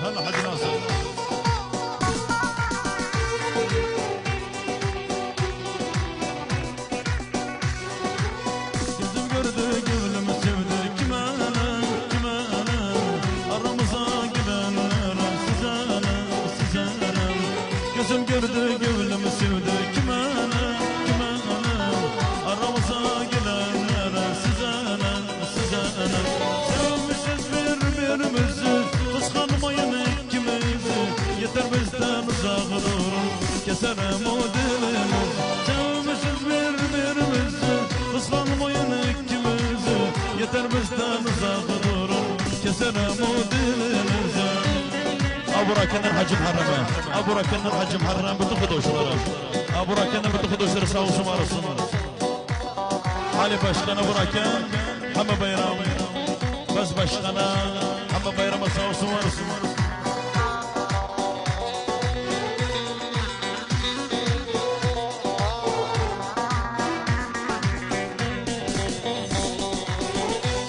هلا حاج ناصر gözüm gördü gönlüm sevdi kime aramıza girenlere size gözüm gördü gönlüm sevdi kime aramıza girenlere size sevmişiz birbirimizi kıskanmayın ikimizi yeter bizden uzak durun keserim o dilimizi sevmişiz birbirimizi kıskanmayın ikimizi yeter bizden uzak durun keserim o dilimizi Abu Raken'in Hacı Muharrem'e Abu Raken'in Hacı Muharrem bütün kudoşları Abu Raken'in bütün kudoşları sağ olsun var olsun Ali Başkan'a Abu Raken Hamma bayram Bas Başkan'a Hamma bayrama sağ olsun var olsun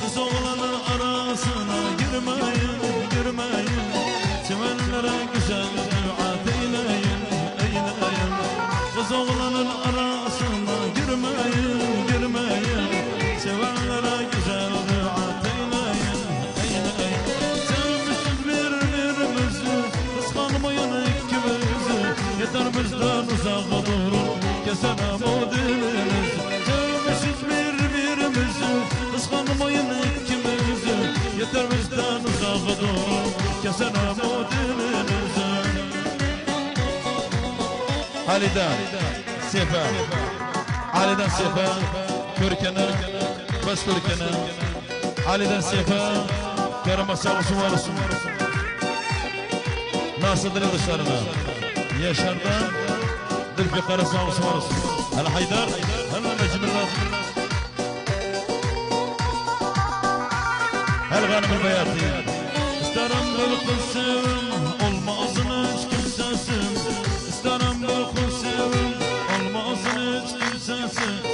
Kız oğlanın arasına girmeyin Sevenlere güzel duat eyleyin Kız oğlanın arasına girmeyin Sevenlere güzel duat eyleyin Sevmişiz birbirimizi kıskanmayın ikimizi yeter bizden uzak durun keserim o dilinizi Sevmişiz birbirimizi kıskanmayın ikimizi yeter bizden uzak durun keserim o dilinizi Ali'den Sefa Ali'den Sefa Körken'e Bas Körken'e Ali'den Sefa Kerem'e sağ olsun var olsun Nasır'dan dışarına Yaşar'dan Dilfikar'a sağ olsun var olsun Hala Haydar Hala Necmi'den Hala Ghanim'in Bayati İsterim bir kız sevim Olmazın hiç kimsesin İsterim bir kız sevim Olmazın hiç kimsesin